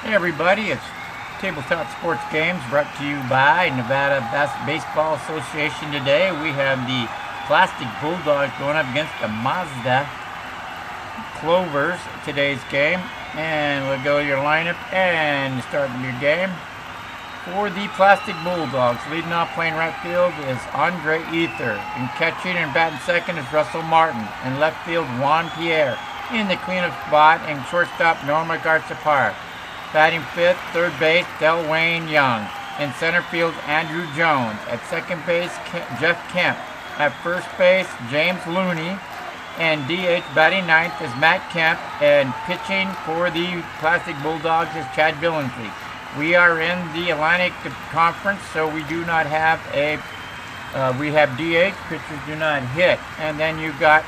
Hey everybody, it's Tabletop Sports Games brought to you by Nevada Baseball Association. Today we have the Plastic Bulldogs going up against the Mazda Clovers today's game. And we'll go to your lineup and start your game. For the Plastic Bulldogs, leading off playing right field is Andre Ether. In catching and batting second is Russell Martin. In left field, Juan Pierre. In the cleanup spot and shortstop, Norma Garza-Parr. Batting fifth, third base, Delwayne Young. In center field, Andrew Jones. At second base, Jeff Kemp. At first base, James Looney. And DH batting ninth is Matt Kemp. And pitching for the Plastic Bulldogs is Chad Billingsley. We are in the Atlantic Conference, so we do not have we have DH, pitchers do not hit. And then you got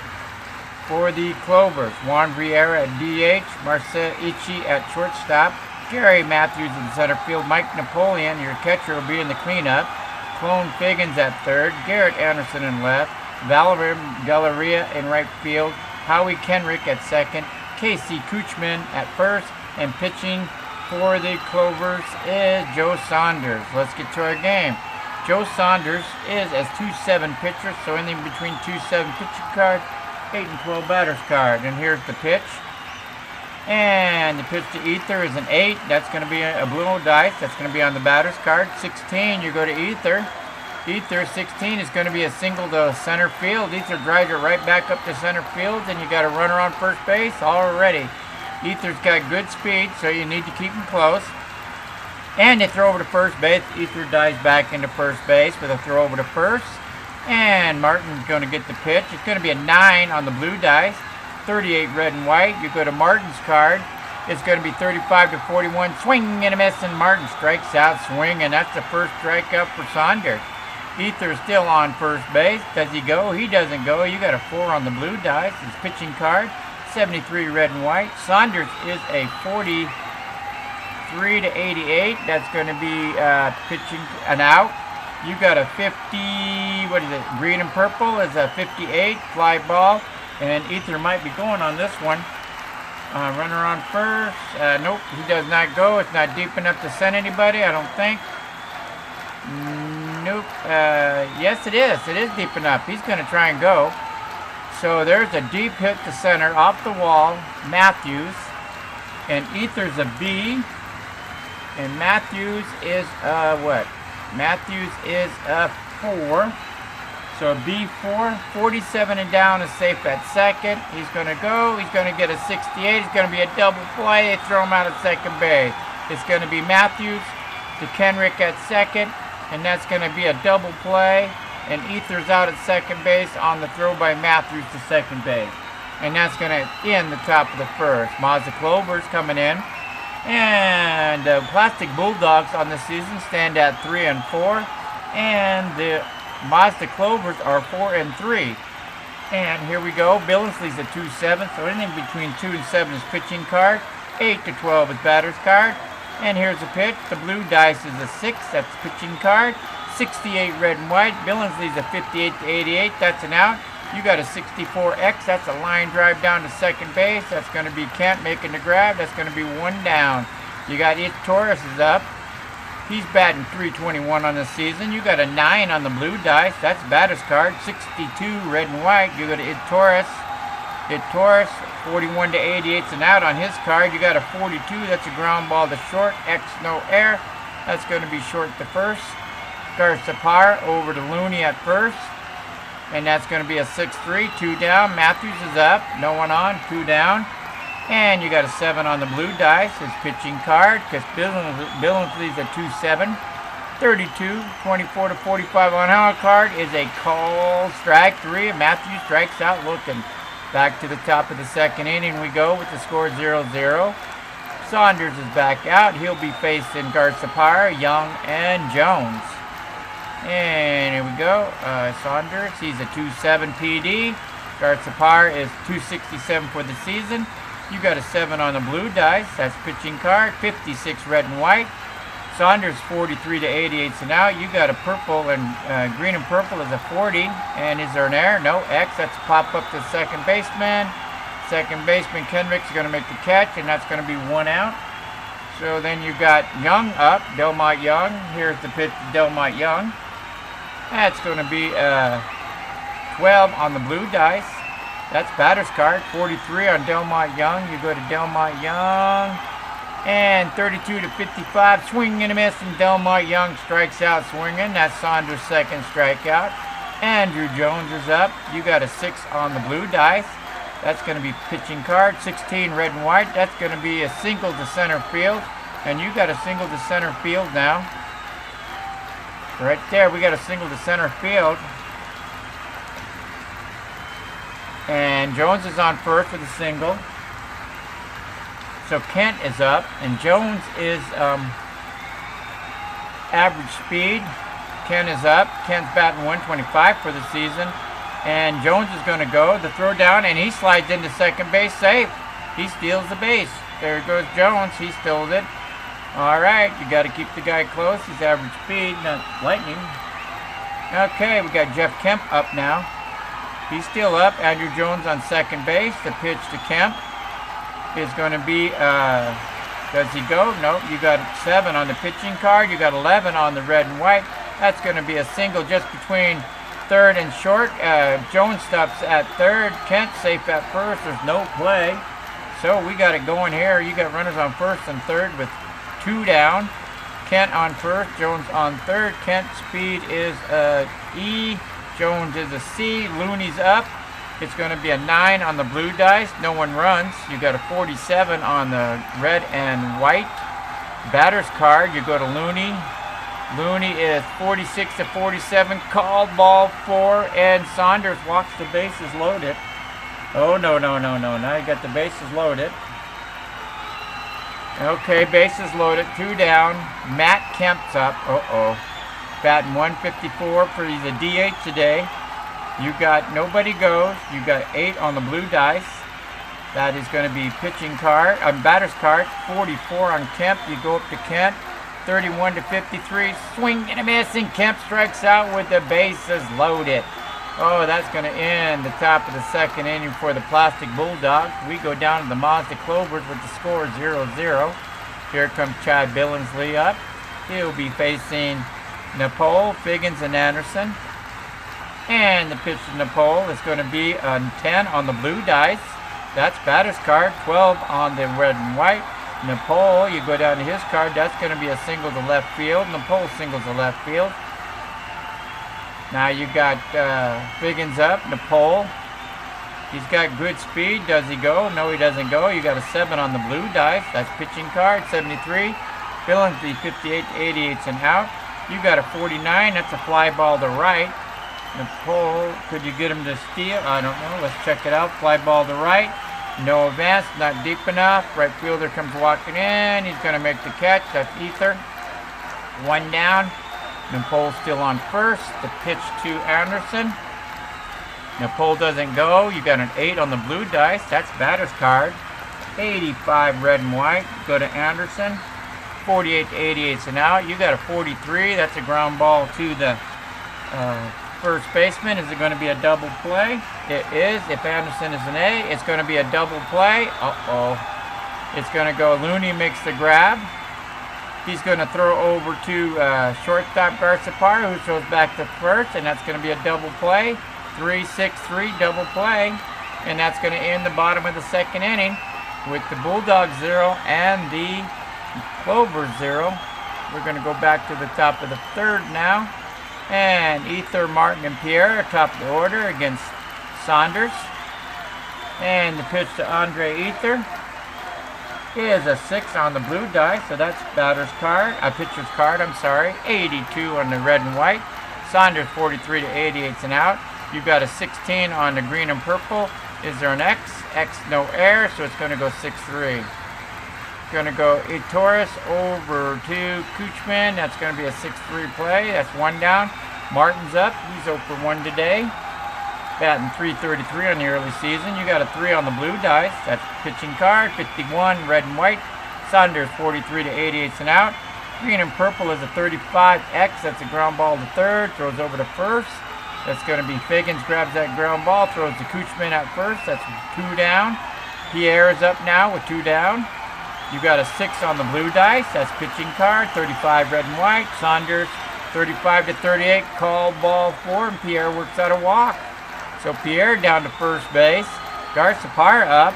for the Clovers, Juan Vieira at DH, Marcel Ichi at shortstop, Gary Matthews in center field, Mike Napoleon, your catcher, will be in the cleanup, Clone Figgins at third, Garrett Anderson in left, Valerie Galleria in right field, Howie Kenrick at second, Casey Kuchman at first, and pitching for the Clovers is Joe Saunders. Let's get to our game. Joe Saunders is as 2-7 pitcher, so anything between 2-7 pitcher card, 8 and 12 batter's card. And here's the pitch. And the pitch to Ether is an 8. That's going to be a blue dice. That's going to be on the batter's card. 16, you go to Ether. Ether, 16 is going to be a single to center field. Ether drives it right back up to center field, and you got a runner on first base already. Ether's got good speed, so you need to keep him close. And they throw over to first base. Ether dives back into first base with a throw over to first. And Martin's going to get the pitch. It's going to be a 9 on the blue dice. 38 red and white. You go to Martin's card. It's going to be 35 to 41. Swing and a miss, and Martin strikes out, swing, and that's the first strikeout for Saunders. Ether's still on first base. Does he go? He doesn't go. You got a 4 on the blue dice. His pitching card, 73 red and white. Saunders is a 43 to 88. That's going to be pitching an out. You got a 50, what is it, green and purple is a 58 fly ball. And Ether might be going on this one. Runner on first. Nope, he does not go. It's not deep enough to send anybody, I don't think. Nope. Yes, it is. It is deep enough. He's going to try and go. So there's a deep hit to center off the wall. Matthews. And Ether's a B. And Matthews is what? Matthews is a 4. So B4, 47 and down is safe at second. He's going to go. He's going to get a 68. It's going to be a double play. They throw him out at second base. It's going to be Matthews to Kenrick at second. And that's going to be a double play. And Ether's out at second base on the throw by Matthews to second base. And that's going to end the top of the first. Mazda Clovers coming in. And the Plastic Bulldogs on the season stand at 3 and 4. And the Mazda Clovers are 4 and 3. And here we go. Billingsley's a 2-7, so anything between 2 and 7 is pitching card. 8 to 12 is batter's card. And here's the pitch. The blue dice is a 6. That's pitching card. 68 red and white. Billingsley's a 58 to 88. That's an out. You got a 64X. That's a line drive down to second base. That's going to be Kent making the grab. That's going to be 1 down. You got It Torres is up. He's batting .321 on the season. You got a 9 on the blue dice. That's batter's card. 62 red and white. You got It Torres. It Torres, 41 to 88's an out on his card. You got a 42. That's a ground ball to short. X no air. That's going to be short to first. Garza-Parr over to Looney at first. And that's going to be a 6-3. 2 down. Matthews is up. No one on. 2 down. And you got a 7 on the blue dice, his pitching card, because Billingsley's a 2-7. 32, 24 to 45 on our card is a call strike 3. And Matthews strikes out looking. Back to the top of the second inning we go with the score 0-0. Saunders is back out. He'll be facing Garza-Parr, Young, and Jones. And here we go. Saunders, he's a 2-7 PD. Garza-Parr is 267 for the season. You got a 7 on the blue dice. That's pitching card. 56 red and white. Saunders 43 to 88's an out. You got a purple and green and purple is a 40. And is there an error? No. X. That's a pop up to second baseman. Second baseman Kenrick's going to make the catch, and that's going to be 1 out. So then you got Young up, Delmont Young. Here's the pitch to Delmont Young. That's going to be 12 on the blue dice. That's batter's card. 43 on Delmont Young. You go to Delmont Young. And 32 to 55. Swing and a miss, and Delmont Young strikes out swinging. That's Saunders' second strikeout. Andrew Jones is up. You got a 6 on the blue dice. That's going to be pitching card. 16 red and white. That's going to be a single to center field. And you got a single to center field now. Right there, we got a single to center field. And Jones is on first with a single. So Kent is up. And Jones is average speed. Kent is up. Kent's batting 125 for the season. And Jones is going to go. The throw down, and he slides into second base safe. He steals the base. There goes Jones. He stole it. All right, you got to keep the guy close. He's average speed, not lightning. Okay, we got Jeff Kemp up now. He's still up. Andrew Jones on second base. The pitch to Kemp is going to be, does he go? Nope, you got 7 on the pitching card. You got 11 on the red and white. That's going to be a single just between third and short. Jones stops at third. Kent safe at first. There's no play. So we got it going here. You got runners on first and third with 2 down. Kent on first. Jones on third. Kent's speed is E. Jones is a C. Looney's up. It's going to be a 9 on the blue dice. No one runs. You got a 47 on the red and white. Batter's card. You go to Looney. Looney is 46 to 47. Called ball 4, and Saunders walks the bases loaded. Oh, no. Now you got the bases loaded. Okay, bases loaded. 2 down. Matt Kemp's up. Batting 154 for he's a DH today. You got nobody goes. You got 8 on the blue dice. That is going to be pitching card. Batter's card. 44 on Kemp. You go up to Kent. 31 to 53. Swing and a miss, and Kemp strikes out with the bases loaded. Oh, that's going to end the top of the second inning for the Plastic Bulldogs. We go down to the Mazda Clovers with the score 0-0. Here comes Chad Billingsley up. He'll be facing Nepal, Figgins, and Anderson. And the pitch to Nepal is going to be a 10 on the blue dice. That's batter's card. 12 on the red and white. Nepal, you go down to his card. That's going to be a single to left field. Nepal singles to left field. Now you got Figgins up. Nepal. He's got good speed. Does he go? No, he doesn't go. You got a 7 on the blue dice. That's pitching card. 73. Billingsley 58 to 88's an out. You got a 49. That's a fly ball to right. Nepal, could you get him to steal? I don't know. Let's check it out. Fly ball to right. No advance. Not deep enough. Right fielder comes walking in. He's going to make the catch. That's Ether. 1 down. Nepal still on first. The pitch to Anderson. Nepal doesn't go. You got an 8 on the blue dice. That's batter's card. 85 red and white. Go to Anderson. 48 to 88's an out. You got a 43. That's a ground ball to the first baseman. Is it going to be a double play? It is. If Anderson is an A, it's going to be a double play. It's going to go. Looney makes the grab. He's going to throw over to shortstop Garciaparo, who throws back to first, and that's going to be a double play. 3-6-3 double play, and that's going to end the bottom of the second inning with the Bulldogs 0 and the Clovers 0. We're going to go back to the top of the third now. And Ether, Martin, and Pierre are top of the order against Saunders. And the pitch to Andre Ether is a 6 on the blue dice, so that's batter's card, pitcher's card, 82 on the red and white. Saunders 43 to 88's an out. You've got a 16 on the green and purple. Is there an X? X, no air, so it's going to go 6-3. Going to go Torres over to Kuchman. That's going to be a 6-3 play. That's 1 down. Martin's up. He's 0 for 1 today. Batting .333 on the early season. You got a 3 on the blue dice. That's pitching card. 51 red and white. Saunders 43 to 88's an out. Green and purple is a 35X. That's a ground ball to third. Throws over to first. That's going to be Figgins. Grabs that ground ball. Throws to Kuchman at first. That's 2 down. Pierre is up now with 2 down. You got a 6 on the blue dice. That's pitching card. 35 red and white. Saunders 35 to 38. Call ball 4, and Pierre works out a walk. So Pierre down to first base. Garcipar up.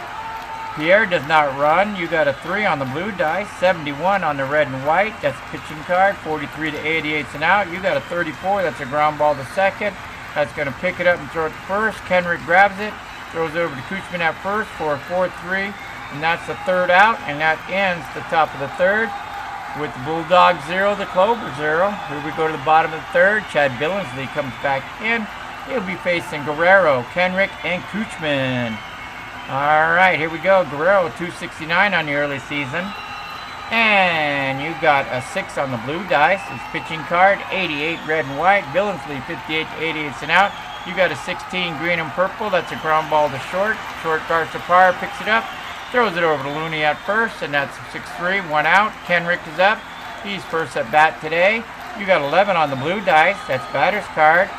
Pierre does not run. You got a 3 on the blue dice. 71 on the red and white. That's a pitching card. 43 to 88 and out. You got a 34. That's a ground ball to second. That's going to pick it up and throw it to first. Kenrick grabs it. Throws it over to Kuchman at first for a 4-3. And that's the third out. And that ends the top of the third with the Bulldogs 0, the Clovers 0. Here we go to the bottom of the third. Chad Billingsley comes back in. He'll be facing Guerrero, Kenrick, and Kuchman. All right, here we go. Guerrero, 269 on the early season. And you got a 6 on the blue dice. His pitching card, 88 red and white. Billingsley, 58 to 88 and out. You got a 16 green and purple. That's a ground ball to short. Short Garcipar picks it up. Throws it over to Looney at first, and that's 6-3, 1 out. Kenrick is up. He's first at bat today. You got 11 on the blue dice. That's batter's card.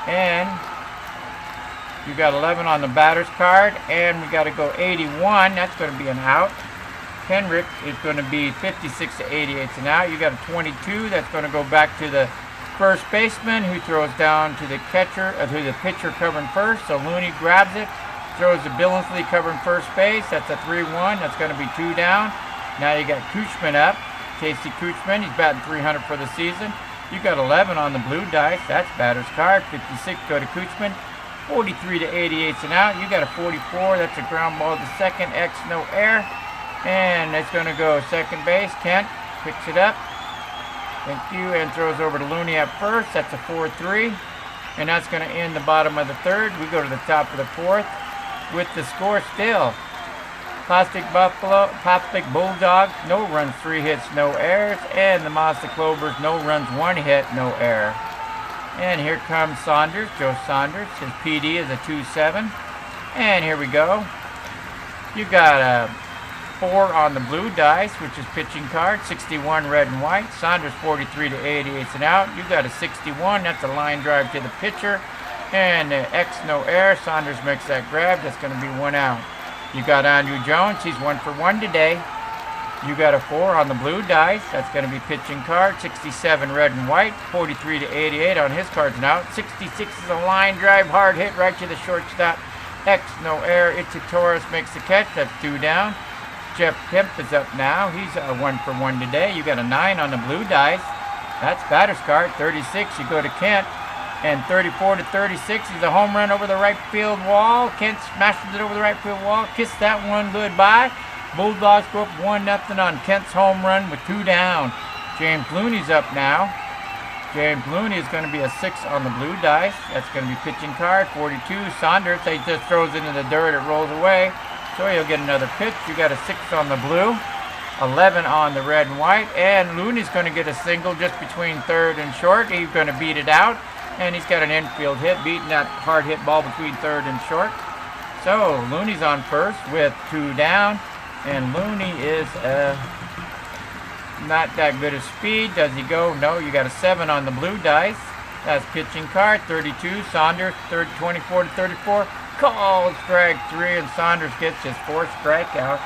And you got 11 on the batter's card. And we got to go 81. That's going to be an out. Kenrick is going to be 56 to 88 and out. You got a 22. That's going to go back to the first baseman, who throws down to the catcher, to the pitcher covering first. So Looney grabs it. Throws to Billingsley covering first base. That's a 3-1. That's going to be 2 down. Now you got Kuchman up. Casey Kuchman. He's batting 300 for the season. You got 11 on the blue dice. That's batter's card. 56 go to Kuchman. 43 to 88 and out. You got a 44. That's a ground ball to second. X, no air. And it's going to go second base. Kent picks it up. Thank you. And throws over to Looney at first. That's a 4-3. And that's going to end the bottom of the third. We go to the top of the fourth with the score still. Plastic Bulldog, no runs, 3 hits, no errors. And the Mazda Clovers, no runs, 1 hit, no error. And here comes Saunders, Joe Saunders. His PD is a 2-7. And here we go. You got a 4 on the blue dice, which is pitching card. 61 red and white. Saunders 43 to 88 and out. You got a 61. That's a line drive to the pitcher. And X, no air. Saunders makes that grab. That's going to be 1 out. You got Andrew Jones. He's 1 for 1 today. You got a 4 on the blue dice. That's going to be pitching card. 67 red and white. 43 to 88 on his cards now. 66 is a line drive. Hard hit right to the shortstop. X, no air. Itchy Torres makes the catch. That's 2 down. Jeff Kemp is up now. He's 1 for 1 today. You got a 9 on the blue dice. That's batter's card. 36. You go to Kent. And 34 to 36 is a home run over the right field wall. Kent smashes it over the right field wall. Kiss that one goodbye. Bulldogs go up 1-0 on Kent's home run with 2 down. James Looney's up now. James Looney is going to be a 6 on the blue dice. That's going to be pitching card. 42. Saunders, he just throws it into the dirt. It rolls away. So he'll get another pitch. You got a 6 on the blue. 11 on the red and white. And Looney's going to get a single just between third and short. He's going to beat it out. And he's got an infield hit, beating that hard hit ball between third and short. So Looney's on first with 2 down. And Looney is not that good of speed. Does he go? No, you got a 7 on the blue dice. That's pitching card. 32. Saunders, 24 to 34. Called strike 3, and Saunders gets his 4th strikeout.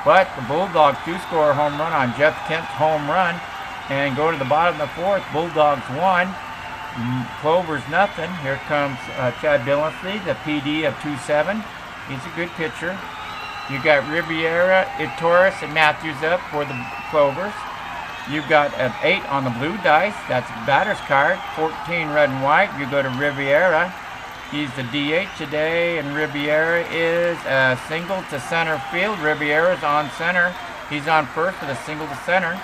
But the Bulldogs do score a home run on Jeff Kent's home run. And go to the bottom of the 4th. Bulldogs 1. Clovers nothing. Here comes Chad Billingsley, the PD of 2-7. He's a good pitcher. You got Riviera, Torres, and Matthews up for the Clovers. You've got an 8 on the blue dice. That's batter's card. 14 red and white. You go to Riviera. He's the DH today, and Riviera is a single to center field. Riviera's on center. He's on first with a single to center.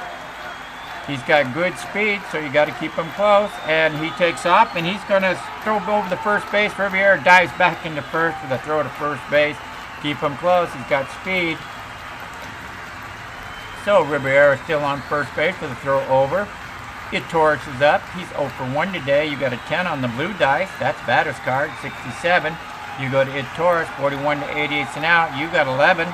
He's got good speed, so you got to keep him close. And he takes off, and he's going to throw over the first base. Riviera dives back into first with a throw to first base. Keep him close. He's got speed. So Riviera still on first base with a throw over. Torres is up. He's 0 for 1 today. You got a 10 on the blue dice. That's batter's card. 67. You go to Torres, 41 to 88 and out. You got 11.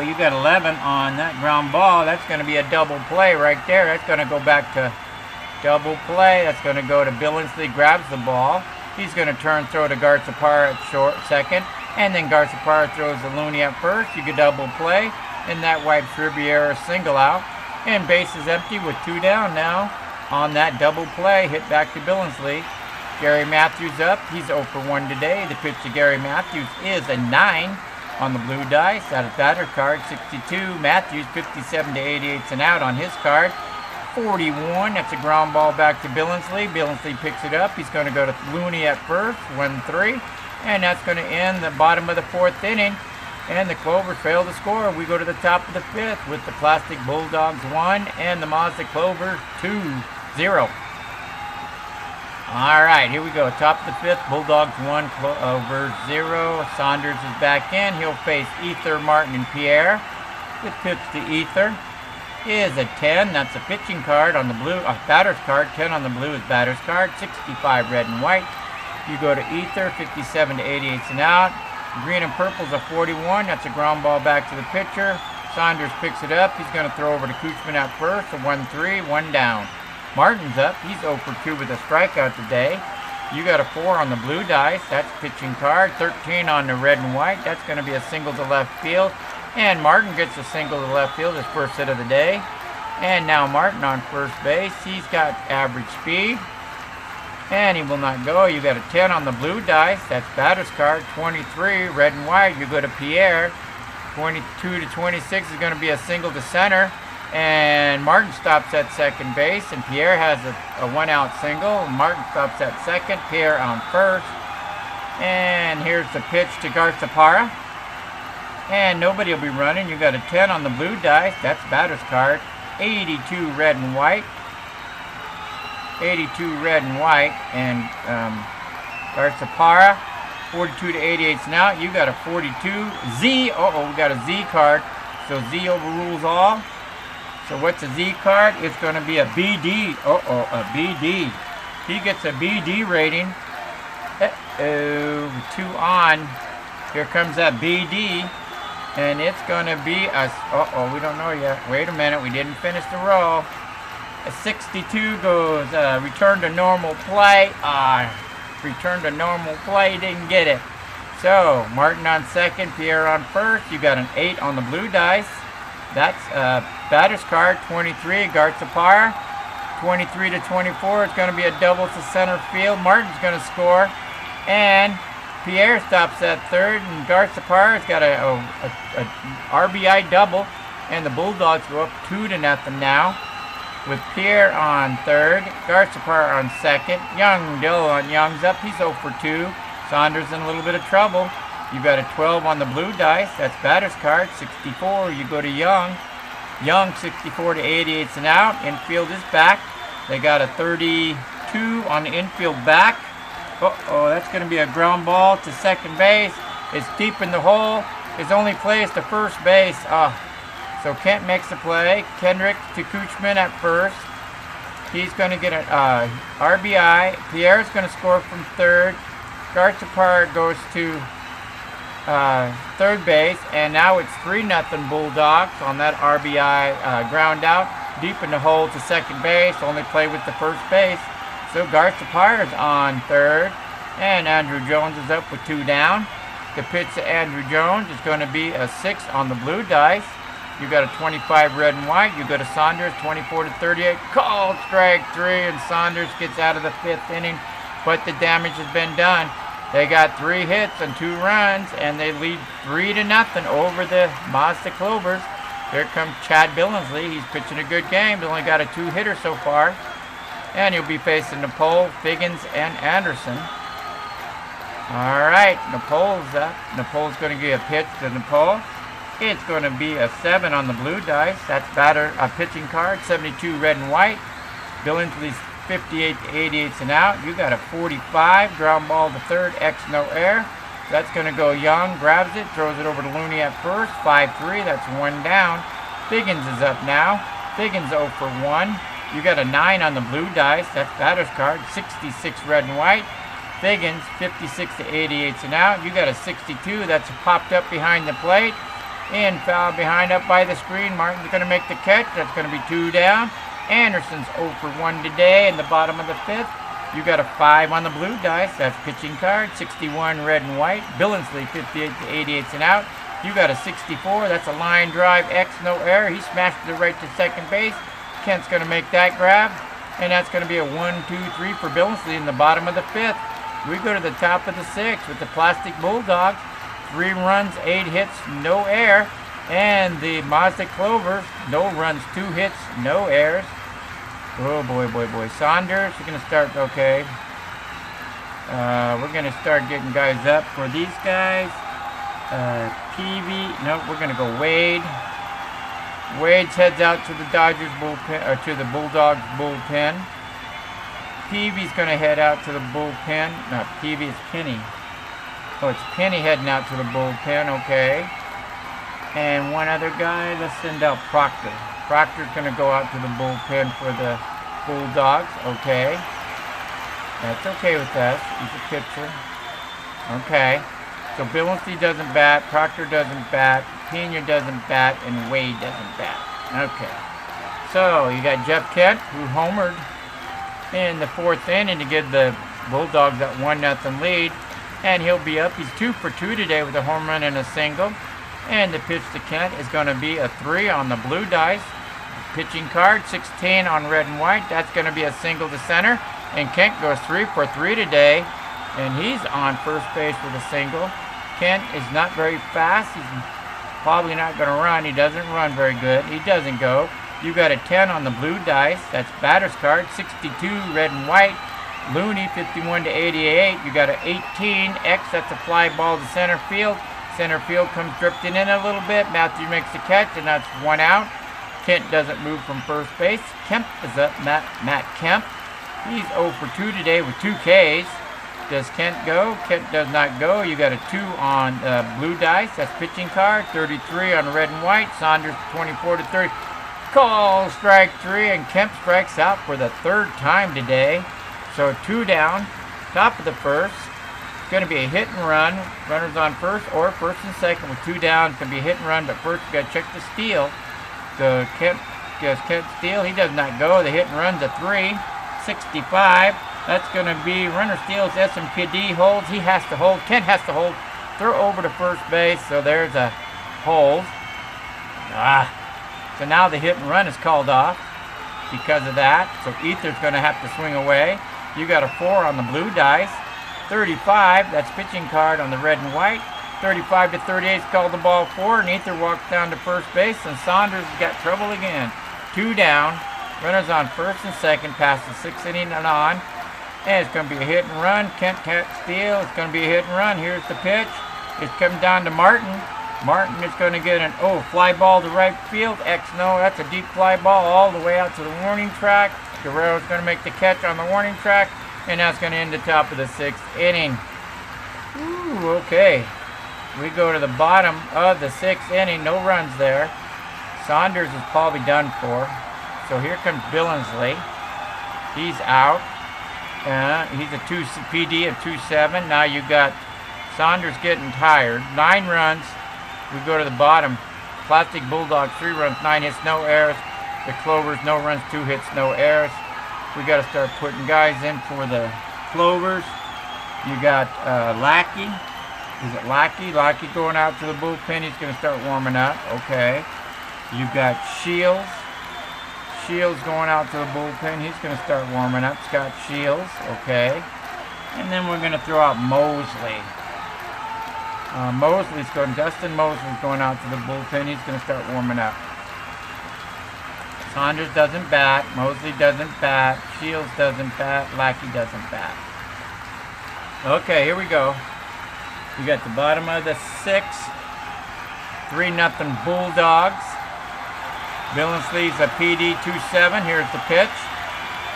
You got 11 on that ground ball. That's going to be a double play right there. That's going to go back to double play. That's going to go to Billingsley, grabs the ball. He's going to throw to Garcipar at short second. And then Garcipar throws to Looney at first. You get double play. And that wipes Riviera single out. And base is empty with 2 down now on that double play. Hit back to Billingsley. Gary Matthews up. He's 0 for 1 today. The pitch to Gary Matthews is a 9 on the blue dice. Out of batter card 62. Matthews 57 to 88 and out on his card. 41. That's a ground ball back to Billingsley. Billingsley picks it up. He's going to go to Looney at first. 1-3. And that's going to end the bottom of the 4th inning. And the Clovers fail to score. We go to the top of the 5th with the Plastic Bulldogs 1 and the Mazda Clovers 2-0. All right, here we go. Top of the 5th, Bulldogs 1, Clovers 0. Saunders is back in. He'll face Ether, Martin, and Pierre. The pitch to Ether is a 10. That's a pitching card on the blue. Batter's card. 10 on the blue is batter's card. 65 red and white. You go to Ether, 57 to 88 and out. Green and purple is a 41. That's a ground ball back to the pitcher. Saunders picks it up. He's going to throw over to Kuchman at first. A 1-3, 1 down. Martin's up. He's 0 for 2 with a strikeout today. You got a 4 on the blue dice. That's pitching card. 13 on the red and white. That's going to be a single to left field. And Martin gets a single to left field, his first hit of the day. And now Martin on first base. He's got average speed. And he will not go. You got a 10 on the blue dice. That's batter's card. 23, red and white. You go to Pierre. 22 to 26 is going to be a single to center. And Martin stops at second base. And Pierre has a 1-out single. Martin stops at second. Pierre on first. And here's the pitch to Garza-Parra. And nobody will be running. You got a 10 on the blue dice. That's batter's card. 82 red and white. 82 red and white. And Garza-Parra, 42 to 88 now. You got a 42. Z. Uh-oh, we got a Z card. So Z overrules all. So what's a Z card? It's going to be a BD. Uh-oh, a BD. He gets a BD rating. Uh-oh, 2 on. Here comes that BD. And it's going to be a, we don't know yet. Wait a minute, we didn't finish the roll. A 62 goes, return to normal play. Return to normal play, didn't get it. So, Martin on second, Pierre on first. You got an 8 on the blue dice. That's batter's card, 23, Garza-Parra. 23 to 24, it's going to be a double to center field. Martin's going to score. And Pierre stops at third, and Garza-Parra's got a RBI double, and the Bulldogs go up 2-0 now, with Pierre on third, Garza-Parra on second. Young's up. He's 0 for 2. Saunders in a little bit of trouble. You got a 12 on the blue dice. That's batter's card. 64. You go to Young. Young 64 to 88 and out. Infield is back. They got a 32 on the infield back. That's going to be a ground ball to second base. It's deep in the hole. His only play is to first base. So Kent makes the play. Kendrick to Kuchman at first. He's going to get an RBI. Pierre's going to score from third. Garza-Parra goes to third base. And now it's 3-0 Bulldogs on that RBI ground out. Deep in the hole to second base. Only play with the first base. So Garza-Parra is on third, and Andrew Jones is up with 2 down. The pitch to Andrew Jones is going to be a 6 on the blue dice. You got a 25 red and white. You go to Saunders, 24 to 38. Called strike 3, and Saunders gets out of the 5th inning, but the damage has been done. They got 3 hits and 2 runs, and they lead 3-0 over the Mazda Clovers. Here comes Chad Billingsley. He's pitching a good game. He's only got a 2-hitter so far. And he'll be facing Nepole, Figgins, and Anderson. All right, Nepole's up. Nepole's going to give a pitch to Nepole. It's going to be a 7 on the blue dice. That's pitching card, 72 red and white. Billingsley's 58 to 88 and out. You got a 45, ground ball to third, X no air. That's going to go Young, grabs it, throws it over to Looney at first, 5-3, that's 1 down. Figgins is up now. Figgins 0 for 1. You got a 9 on the blue dice. That's batter's card. 66 red and white. Figgins, 56 to 88 and out. You got a 62. That's popped up behind the plate. And foul behind up by the screen. Martin's going to make the catch. That's going to be 2 down. Anderson's 0 for 1 today in the bottom of the 5th. You got a 5 on the blue dice. That's pitching card. 61 red and white. Billingsley, 58 to 88 and out. You got a 64. That's a line drive, X, no error. He smashed it right to second base. Kent's going to make that grab. And that's going to be a 1, 2, 3 for Billingsley in the bottom of the 5th. We go to the top of the 6th with the Plastic Bulldogs. 3 runs, 8 hits, no error. And the Mazda Clovers, no runs, 2 hits, no errors. Oh boy, boy, boy. Saunders, we're going to start, okay. We're going to start getting guys up for these guys. Peavy, no, we're going to go Wade. Wade heads out to the Dodgers bullpen, or to the Bulldogs bullpen. Peavy's going to head out to the bullpen. No, Peavy is Penny. Oh, it's Penny heading out to the bullpen, okay. And one other guy, let's send out Proctor. Proctor's going to go out to the bullpen for the Bulldogs, okay. That's okay with us. He's a pitcher. Okay. So Billingsley doesn't bat, Proctor doesn't bat, Pena doesn't bat, and Wade doesn't bat. Okay. So you got Jeff Kent, who homered in the 4th inning to give the Bulldogs that 1-0 lead. And he'll be up. He's 2 for 2 today with a home run and a single. And the pitch to Kent is going to be a 3 on the blue dice. Pitching card, 16 on red and white. That's going to be a single to center. And Kent goes 3 for 3 today. And he's on first base with a single. Kent is not very fast. He's probably not going to run. He doesn't run very good. He doesn't go. You got a 10 on the blue dice. That's batter's card. 62 red and white. Looney 51 to 88. You got an 18 X. That's a fly ball to center field. Center field comes drifting in a little bit. Matthew makes the catch, and that's 1 out. Kent doesn't move from first base. Kemp is up. Matt Kemp. He's 0 for 2 today with 2 Ks. Does Kent go? Kent does not go. You got a 2 on blue dice. That's pitching card. 33 on red and white. Saunders 24 to 30. Call strike 3, and Kemp strikes out for the 3rd time today. So 2 down. Top of the 1st. It's going to be a hit and run. Runners on first or first and second with 2 down. It's going to be a hit and run, but first we got to check the steal. So Kent steal. He does not go. The hit and run's a 3. 65. That's going to be runner steals. S&PD holds. He has to hold. Kent has to hold. Throw over to first base. So there's a hold. So now the hit and run is called off because of that. So Ether's going to have to swing away. You got a 4 on the blue dice. 35. That's pitching card on the red and white. 35 to 38 is called the ball 4. And Ether walks down to first base. And Saunders has got trouble again. 2 down. Runners on first and second past the 6th inning and on. And it's going to be a hit and run. Kent can't steal. It's going to be a hit and run. Here's the pitch. It's coming down to Martin. Martin is going to get an, fly ball to right field. No, that's a deep fly ball all the way out to the warning track. Guerrero's going to make the catch on the warning track. And that's going to end the top of the 6th inning. Ooh, okay. We go to the bottom of the 6th inning. No runs there. Saunders is probably done for. So here comes Billingsley. He's out. He's a 2 PD of 2-7. Now you got Saunders getting tired. 9 runs. We go to the bottom. Plastic Bulldogs, 3 runs, 9 hits, no errors. The Clovers, no runs, 2 hits, no errors. We got to start putting guys in for the Clovers. You got Lackey. Is it Lackey? Lackey going out to the bullpen. He's going to start warming up. Okay. You got Shields. Shields going out to the bullpen. He's going to start warming up. Scott Shields. Okay. And then we're going to throw out Mosley. Dustin Mosley's going out to the bullpen. He's going to start warming up. Saunders doesn't bat. Mosley doesn't bat. Shields doesn't bat. Lackey doesn't bat. Okay, here we go. We got the bottom of the 6th. 3-0 Bulldogs. Billingsley's a PD 2-7. Here's the pitch.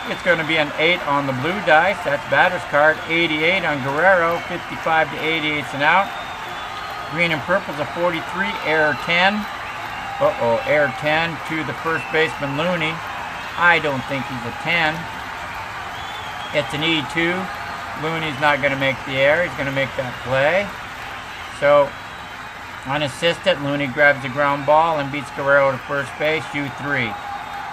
It's going to be an 8 on the blue dice. That's batter's card. 88 on Guerrero. 55 to 88's an out. Green and purple's a 43. Error 10. Error 10 to the first baseman Looney. I don't think he's a 10. It's an E2. Looney's not going to make the error. He's going to make that play. So unassisted, Looney grabs the ground ball and beats Guerrero to first base, U3.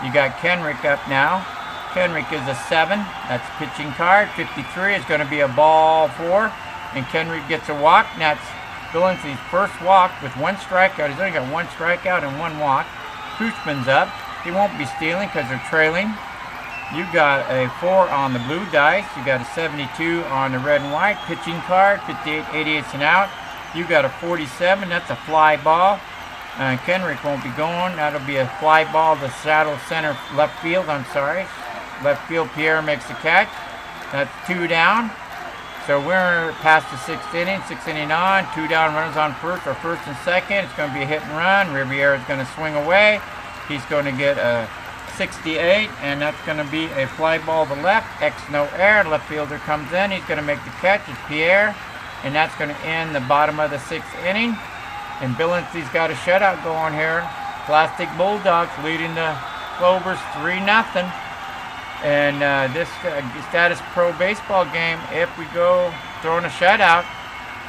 You got Kenrick up now. Kenrick is a 7. That's pitching card. 53 is going to be a ball 4. And Kenrick gets a walk. And that's Billingsley's first walk with 1 strikeout. He's only got 1 strikeout and 1 walk. Coochman's up. He won't be stealing because they're trailing. You got a 4 on the blue dice. You got a 72 on the red and white. Pitching card, 58, 88 and out. You got a 47. That's a fly ball. Kenrick won't be going. That'll be a fly ball to saddle center left field. I'm sorry. Left field, Pierre makes the catch. That's 2 down. So we're past the 6th inning. 6th inning on. 2 down, runners on first or first and second. It's going to be a hit and run. Riviera is going to swing away. He's going to get a 68, and that's going to be a fly ball to left. X no air. Left fielder comes in. He's going to make the catch. It's Pierre, and that's going to end the bottom of the 6th inning. And Billingsley's got a shutout going here. Plastic Bulldogs leading the Clovers 3-0. And this Statis-Pro Baseball game, if we go throwing a shutout,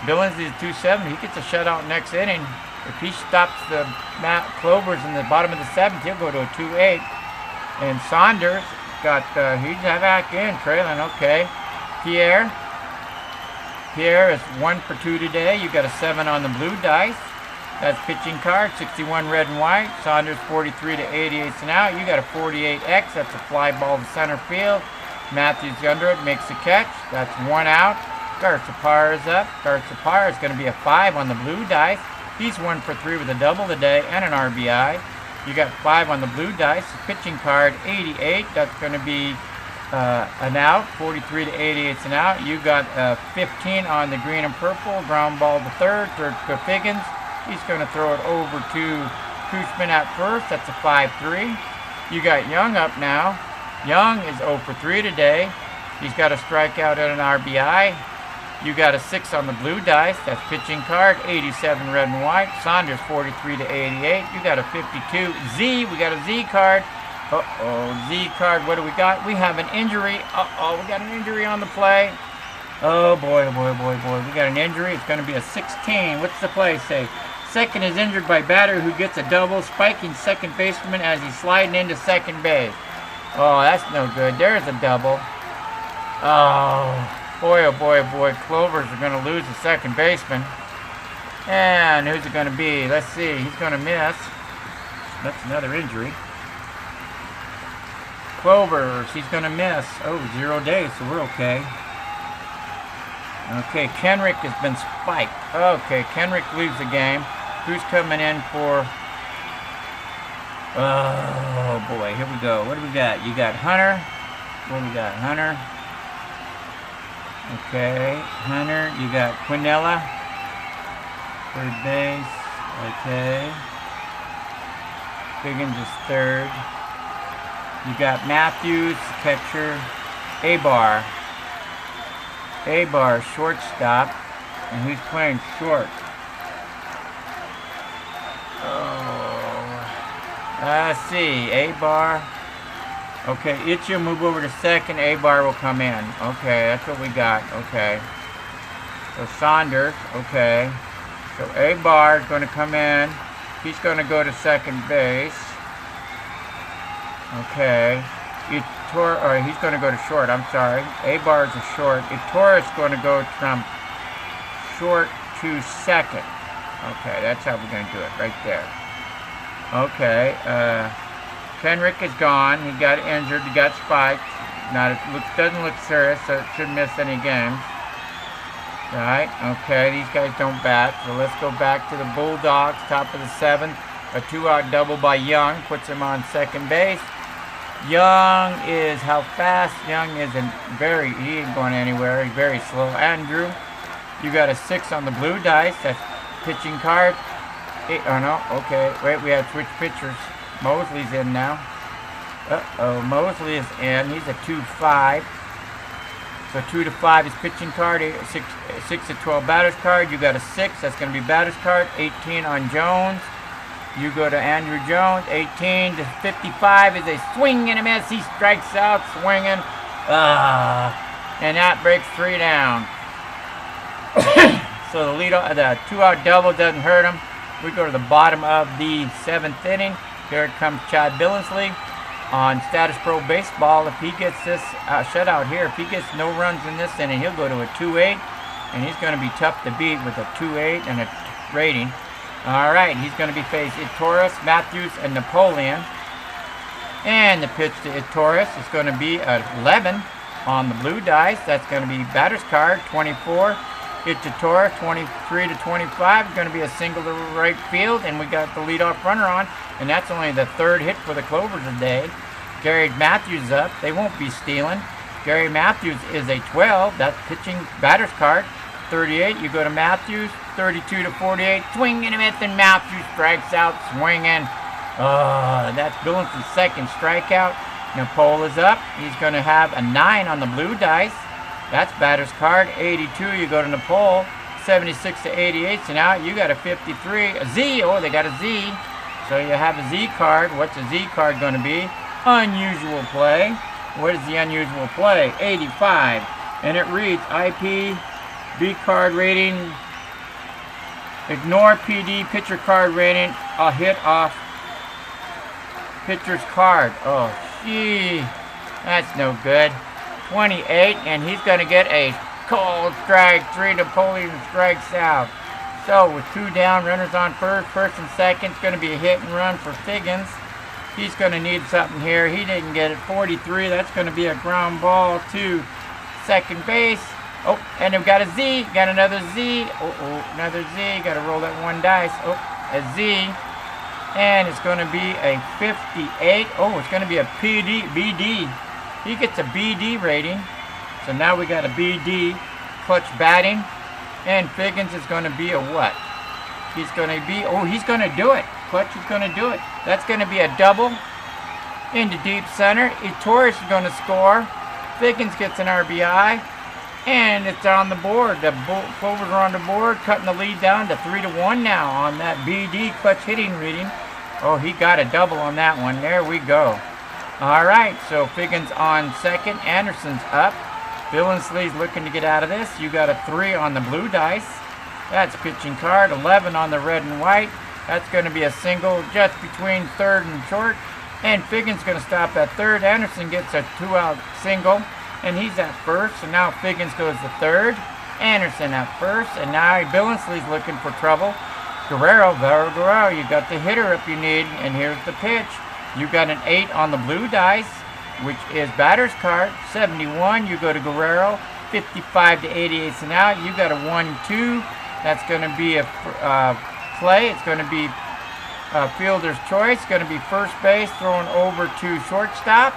Billingsley is 270. He gets a shutout next inning. If he stops the Clovers in the bottom of the 7th, he'll go to a 2-8. And Saunders got, he's back in, trailing, okay. Pierre is 1 for 2 today. You got a 7 on the blue dice. That's pitching card, 61 red and white. Saunders 43 to 88 and out. You got a 48X. That's a fly ball to center field. Matthews under it, makes the catch. That's 1 out. Garcipar is up. Garcipar is going to be a 5 on the blue dice. He's 1 for 3 with a double today and an RBI. You got 5 on the blue dice. Pitching card, 88. That's going to be an out. 43 to 88 and out. You got 15 on the green and purple. Ground ball to third to Figgins. He's going to throw it over to Coochman at first. That's a 5-3. You got Young up now. Young is 0 for 3 today. He's got a strikeout and an RBI. You got a 6 on the blue dice. That's pitching card, 87 red and white. Saunders 43 to 88. You got a 52. Z, we got a Z card. Uh-oh, Z card, what do we got? We have an injury. Uh-oh, we got an injury on the play. Oh boy, oh boy, oh boy, oh boy. We got an injury. It's going to be a 16. What's the play say? Second is injured by batter who gets a double, spiking second baseman as he's sliding into second base. Oh, that's no good. There's a double. Oh boy, oh boy, oh boy. Clovers are going to lose the second baseman. And who's it going to be? Let's see. He's going to miss. That's another injury. Clovers, he's going to miss. Oh, 0 days, so we're okay. Okay, Kenrick has been spiked. Okay, Kenrick leaves the game. Who's coming in for... Oh, boy, here we go. What do we got? You got Hunter. What do we got? Hunter. Okay, Hunter. You got Quinella. Third base. Okay. Figgins is third. You got Matthews, catcher. Abar, shortstop, and who's playing short? Oh, let's see, Abar. Okay, Itchia move over to second. Abar will come in. Okay, that's what we got. Okay. So Saunders. Okay. So Abar is going to come in. He's going to go to second base. Okay. He's going to go to short. I'm sorry. Abar is a short. Torres is going to go from short to second. Okay, that's how we're going to do it right there. Okay. Kenrick is gone. He got injured. He got spiked. Doesn't look serious, so it shouldn't miss any games. Right. Okay. These guys don't bat. So let's go back to the Bulldogs. Top of the 7th. A 2-out double by Young puts him on second base. Young is how fast? Young isn't he ain't going anywhere. He's very slow. Andrew, you got a 6 on the blue dice. That's pitching card. Oh no, okay. Wait, we have switch pitchers. Mosley's in now. Uh-oh, Mosley is in. He's a 2-5. So 2 to 5 is pitching card. 6 to 12 batter's card. You got a 6. That's going to be batter's card. 18 on Jones. You go to Andrew Jones, 18 to 55 is a swing and a miss. He strikes out, swinging. And that breaks 3 down. So the 2-out double doesn't hurt him. We go to the bottom of the 7th inning. Here comes Chad Billingsley on Statis-Pro Baseball. If he gets this shutout here, if he gets no runs in this inning, he'll go to a 2-8. and he's going to be tough to beat with a 2.8 and a rating. All right, he's going to be facing Torres, Matthews, and Napoleon. And the pitch to Torres is going to be 11 on the blue dice. That's going to be batter's card, 24. Hit to Torres, 23 to 25. Going to be a single to right field, and we got the leadoff runner on, and that's only the third hit for the Clovers today. Gary Matthews up. They won't be stealing. Gary Matthews is a 12. That's pitching batter's card, 38. You go to Matthews, 32 to 48. Swing and a miss, and Matthews strikes out, swinging. That's Billingsley's second strikeout. Napole is up. He's going to have a 9 on the blue dice. That's batter's card, 82. You go to Napole, 76 to 88. So now you got a 53. A Z. Oh, they got a Z. So you have a Z card. What's a Z card going to be? Unusual play. What is the unusual play? 85. And it reads IP, B card rating, ignore PD, pitcher card rating, a hit off pitcher's card. Oh, gee, that's no good. 28, and he's going to get a cold strike. 3. Napoleon strikes out. So with 2 down, runners on first and second. It's going to be a hit and run for Figgins. He's going to need something here. He didn't get it. 43. That's going to be a ground ball to second base. Oh, and we've got a Z. Got another Z. Another Z. Got to roll that one dice. Oh, a Z. And it's going to be a 58. Oh, it's going to be a BD. He gets a BD rating. So now we got a BD. Clutch batting. And Figgins is going to be a what? He's going to be, he's going to do it. Clutch is going to do it. That's going to be a double into deep center. Torres is going to score. Figgins gets an RBI. And it's on the board. The Clovers are on the board, cutting the lead down to 3-1 now on that BD clutch hitting reading. Oh, he got a double on that one. There we go. All right, so Figgins on second. Anderson's up. Billingsley's looking to get out of this. You got a 3 on the blue dice. That's pitching card. 11 on the red and white. That's going to be a single just between third and short. And Figgins going to stop at third. Anderson gets a 2-out single. And he's at first, so now Figgins goes to third. Anderson at first, and now Billingsley's looking for trouble. Guerrero, you got the hitter up you need, and here's the pitch. You got an 8 on the blue dice, which is batter's card, 71. You go to Guerrero, 55 to 88. So now you got a 1-2. That's going to be a play. It's going to be a fielder's choice. It's going to be first base, thrown over to shortstop.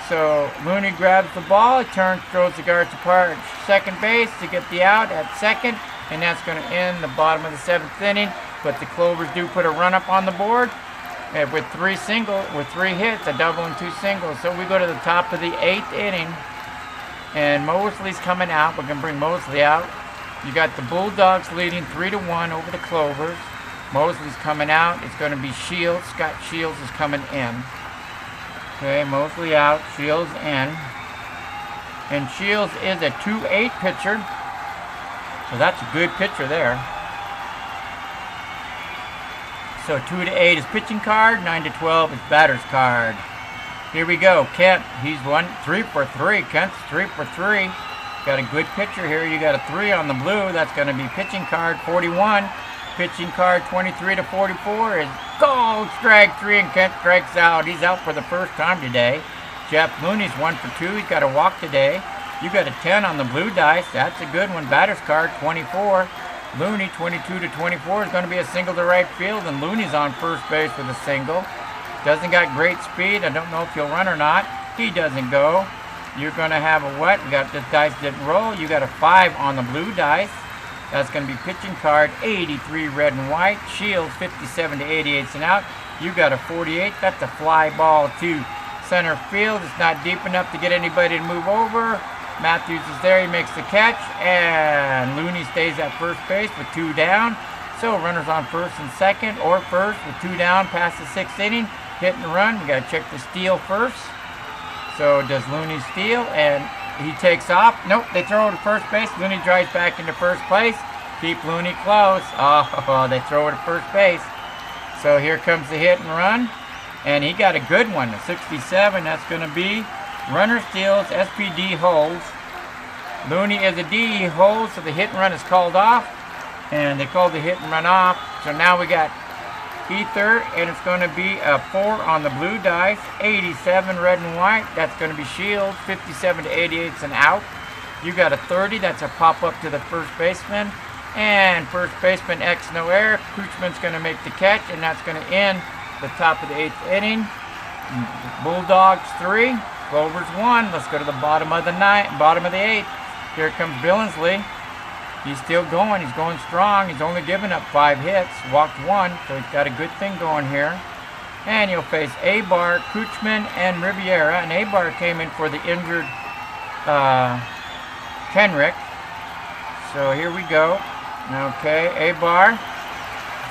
So Looney grabs the ball, turns, throws the guards apart at second base to get the out at second, and that's going to end the bottom of the 7th inning. But the Clovers do put a run up on the board with 3 hits, a double and 2 singles. So we go to the top of the 8th inning, and Mosley's coming out. We're going to bring Mosley out. You got the Bulldogs leading 3-1 over the Clovers. Mosley's coming out. It's going to be Shields. Scott Shields is coming in. Okay, Mosley out, Shields in. And Shields is a 2-8 pitcher. So that's a good pitcher there. So 2 to 8 is pitching card, 9 to 12 is batter's card. Here we go. Kent, he's 3 for 3. Kent's 3 for 3. Got a good pitcher here. You got a 3 on the blue. That's going to be pitching card, 41. Pitching card 23 to 44 is gold strike 3, and Kent strikes out. He's out for the first time today. Jeff Looney's 1 for 2. He's got a walk today. You got a 10 on the blue dice. That's a good one. Batter's card 24. Looney 22 to 24 is going to be a single to right field, and Looney's on first base with a single. Doesn't got great speed. I don't know if he'll run or not. He doesn't go. You're going to have a what? You got this dice didn't roll. You got a 5 on the blue dice. That's going to be pitching card, 83 red and white. Shields, 57 to 88 and out. You got a 48. That's a fly ball to center field. It's not deep enough to get anybody to move over. Matthews is there. He makes the catch. And Looney stays at first base with 2 down. So runners on first and second, or first with 2 down past the 6th inning. Hit and run. We got to check the steal first. So does Looney steal? And he takes off. Nope, they throw it to first base. Looney drives back into first place. Keep Looney close. Oh, they throw it to first base. So here comes the hit and run. And he got a good one, a 67. That's going to be runner steals, SPD holds. Looney is a D. He holds, so the hit and run is called off. And they called the hit and run off. So now we got Ether, and it's going to be a 4 on the blue dice. 87 red and white. That's going to be Shields. 57 to 88 is an out. You got a 30. That's a pop up to the first baseman. And first baseman X no error. Coochman's going to make the catch, and that's going to end the top of the 8th inning. Bulldogs 3, Clovers 1. Let's go to the bottom of the 8th. Here comes Billingsley. He's still going. He's going strong. He's only given up 5 hits, walked 1, so he's got a good thing going here. And he'll face Abar, Coochman, and Riviera. And Abar came in for the injured Kenrick. So here we go. Okay, Abar,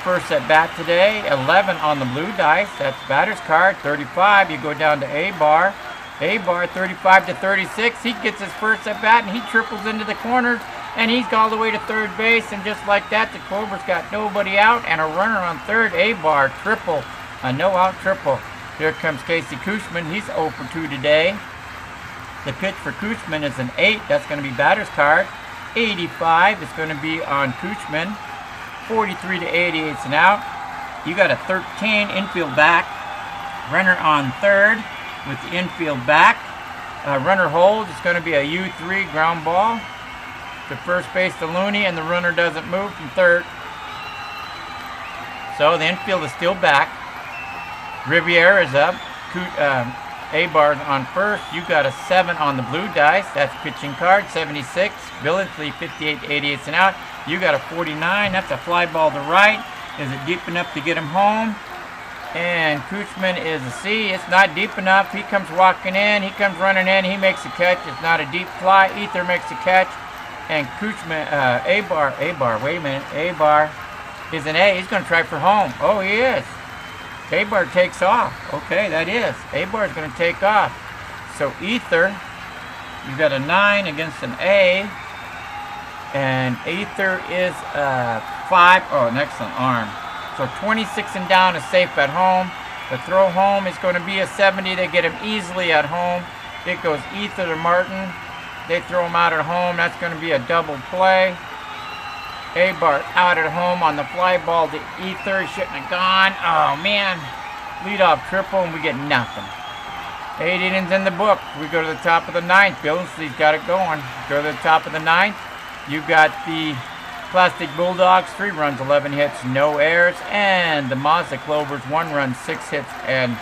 first at bat today. 11 on the blue dice. That's batter's card. 35. You go down to Abar. Abar 35 to 36. He gets his first at bat, and he triples into the corners. And he's all the way to third base, and just like that, the Clovers got nobody out and a runner on third. Abar triple, a no-out triple. Here comes Casey Coochman. He's 0 for 2 today. The pitch for Coochman is an 8. That's going to be batter's card. 85 is going to be on Coochman. 43 to 88 is an out. You got a 13 infield back. Runner on third with the infield back. Runner holds. It's going to be a U3 ground ball to first base to Looney, and the runner doesn't move from third. So the infield is still back. Riviera is up. Abar's on first. You got a 7 on the blue dice. That's pitching card. 76. Billingsley 58 to 88 is an out. You got a 49. That's a fly ball to right. Is it deep enough to get him home? And Coochman is a C. It's not deep enough. He comes walking in. He comes running in. He makes a catch. It's not a deep fly. Ether makes a catch. And Coochman, Abar, wait a minute. Abar is an A. He's going to try for home. Oh, he is. Abar takes off. Okay, that is. Abar is going to take off. So Ether, you've got a 9 against an A. And Ether is a 5. Oh, an excellent arm. So 26 and down is safe at home. The throw home is going to be a 70. They get him easily at home. It goes Ether to Martin. They throw him out at home. That's going to be a double play. Abar out at home on the fly ball to Ether. He shouldn't have gone. Oh, man. Leadoff triple, and we get nothing. 8 innings in the book. We go to the top of the 9th. Billingsley's got it going. Go to the top of the 9th. You've got the Plastic Bulldogs, 3 runs, 11 hits, no errors. And the Mazda Clovers, 1 run, 6 hits, and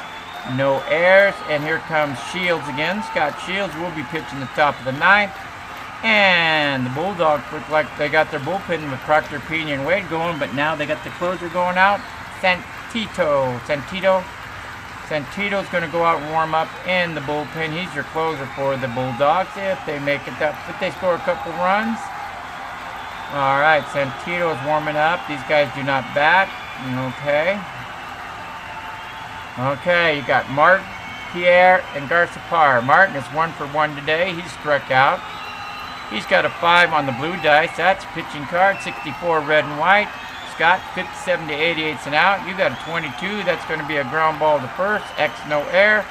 no errors. And here comes Shields again. Scott Shields will be pitching the top of the 9th. And the Bulldogs look like they got their bullpen with Proctor, Pena, and Wade going, but now they got the closer going out. Santito's going to go out and warm up in the bullpen. He's your closer for the Bulldogs if they make it up, if they score a couple runs. All right, Santito is warming up. These guys do not bat. Okay, you got Martin, Pierre, and Garcepar. Martin is 1 for 1 today. He's struck out. He's got a 5 on the blue dice. That's pitching card. 64 red and white. Scott, 57 to 88 is an out. You got a 22. That's going to be a ground ball to first. X no error.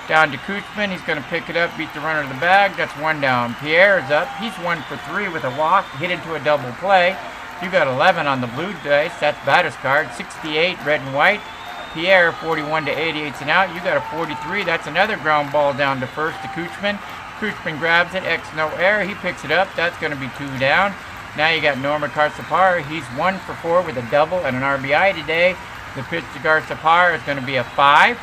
Down to Coochman. He's going to pick it up, beat the runner to the bag. That's 1 down. Pierre is up. He's 1 for 3 with a walk. Hit into a double play. You got 11 on the blue dice. That's batter's card. 68 red and white. Pierre, 41 to 88 is an out. You got a 43. That's another ground ball down to first to Coochman. Coochman grabs it. X no error. He picks it up. That's going to be 2 down. Now you got Norma Garcepar. He's 1 for 4 with a double and an RBI today. The pitch to Garcepar is going to be a 5.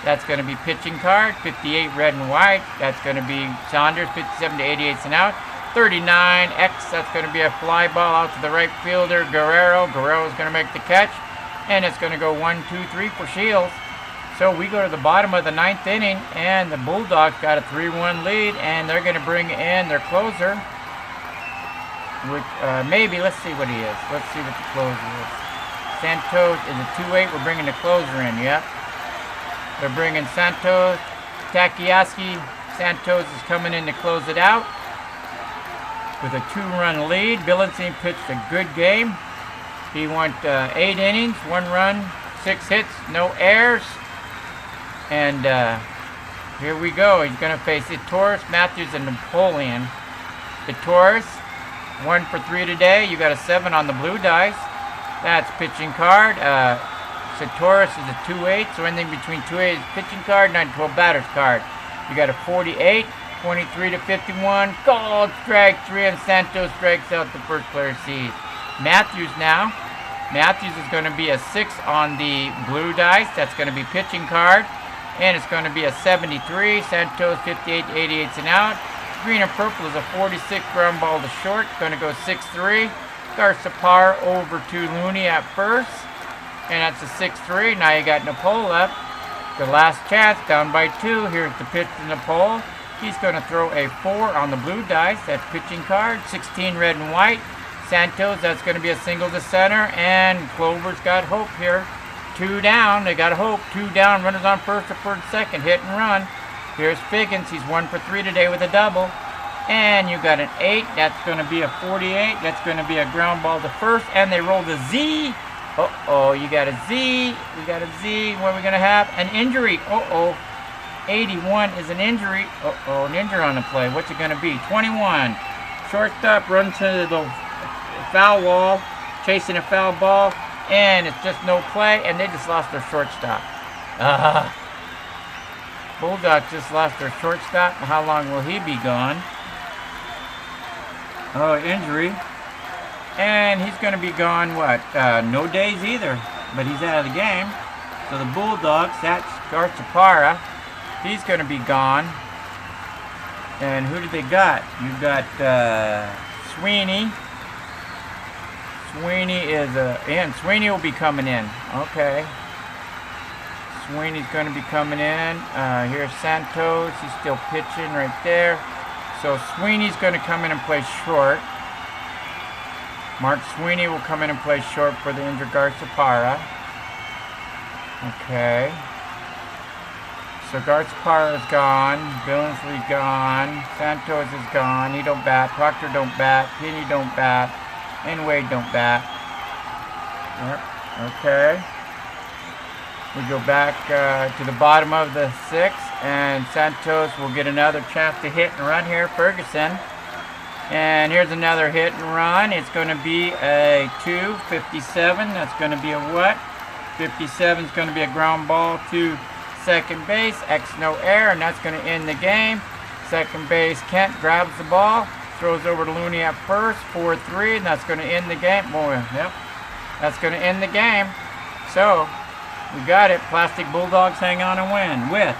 That's going to be pitching card. 58 red and white. That's going to be Saunders. 57 to 88 is an out. 39 X. That's going to be a fly ball out to the right fielder. Guerrero is going to make the catch. And it's going to go 1, 2, 3 for Shields. So we go to the bottom of the 9th inning, and the Bulldogs got a 3-1 lead, and they're going to bring in their closer, which maybe, let's see what he is. Let's see what the closer is. Santos is a 2-8. We're bringing the closer in, yep. They're bringing Santos. Takiyaski. Santos is coming in to close it out with a 2-run lead. Billingsley pitched a good game. He went 8 innings, 1 run, 6 hits, no errors. And here we go. He's going to face it, Torres, Matthews, and Napoleon. The Taurus, 1 for 3 today. You got a 7 on the blue dice. That's pitching card. Taurus is a 2-8, so anything between 2-8 is pitching card, 9-12 batter's card. You got a 48, 23 to 51. Gold strike 3, and Santos strikes out the first player seed. Matthews now. Matthews is going to be a 6 on the blue dice. That's going to be pitching card. And it's going to be a 73. Santos 58 to 88's and out. Green and purple is a 46 ground ball to short. Going to go 6-3. Garcepar over to Looney at first. And that's a 6-3. Now you got Napole up. The last chance, down by 2. Here's the pitch to Napole. He's going to throw a 4 on the blue dice. That's pitching card. 16 red and white. Santos, that's going to be a single to center. And Clovers got hope here. 2 down. They got hope. 2 down. Runners on first or first second. Hit and run. Here's Figgins. He's 1 for 3 today with a double. And you got an 8. That's going to be a 48. That's going to be a ground ball to first. And they rolled a Z. Uh-oh, you got a Z. We got a Z. What are we going to have? An injury. Uh-oh. 81 is an injury. Uh-oh, an injury on the play. What's it going to be? 21. Shortstop runs into the foul wall, chasing a foul ball, and it's just no play, and they just lost their shortstop. Bulldogs just lost their shortstop. How long will he be gone? Oh, injury. And he's going to be gone, what, no days either. But he's out of the game. So the Bulldogs, that's Garcepara. He's going to be gone. And who do they got? You've got Sweeney. Sweeney is in. Sweeney will be coming in. Okay. Sweeney's going to be coming in. Here's Santos. He's still pitching right there. So Sweeney's going to come in and play short. Mark Sweeney will come in and play short for the injured Garcepara. Okay. So Garcepara is gone. Billingsley gone. Santos is gone. He don't bat. Proctor don't bat. Penny don't bat. And Wade don't bat. Yep. Okay. We go back to the bottom of the 6th. And Santos will get another chance to hit and run here. Ferguson. And here's another hit and run. It's going to be a 257. That's going to be a what? 57 is going to be a ground ball to second base. X no error, and that's going to end the game. Second base, Kent grabs the ball, throws over to Looney at first. 4-3, and that's going to end the game. Boy, yep. That's going to end the game. So, we got it. Plastic Bulldogs hang on and win with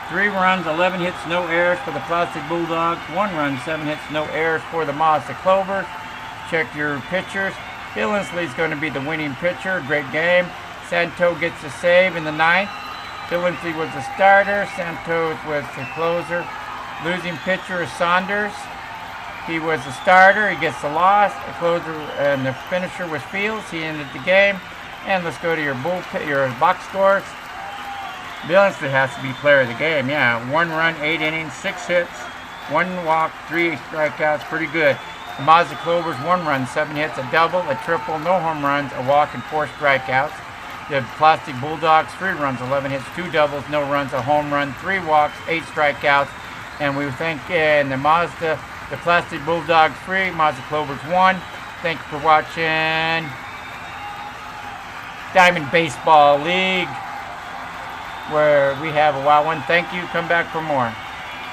3 runs, 11 hits, no errors for the Plastic Bulldogs. 1 run, 7 hits, no errors for the Mazda Clovers. Check your pitchers. Billingsley's going to be the winning pitcher. Great game. Santos gets a save in the 9th. Billingsley was the starter. Santos was the closer. Losing pitcher is Saunders. He was the starter. He gets the loss. The closer and the finisher was Fields. He ended the game. And let's go to your box scores. Billingsley has to be player of the game, yeah. 1 run, 8 innings, 6 hits, 1 walk, 3 strikeouts, pretty good. The Mazda Clovers, 1 run, 7 hits, a double, a triple, no home runs, a walk, and 4 strikeouts. The Plastic Bulldogs, 3 runs, 11 hits, 2 doubles, no runs, a home run, 3 walks, 8 strikeouts. And we thank in the Plastic Bulldogs 3, Mazda Clovers 1. Thanks for watching Diamond Baseball League, where we have a wild one. Thank you. Come back for more.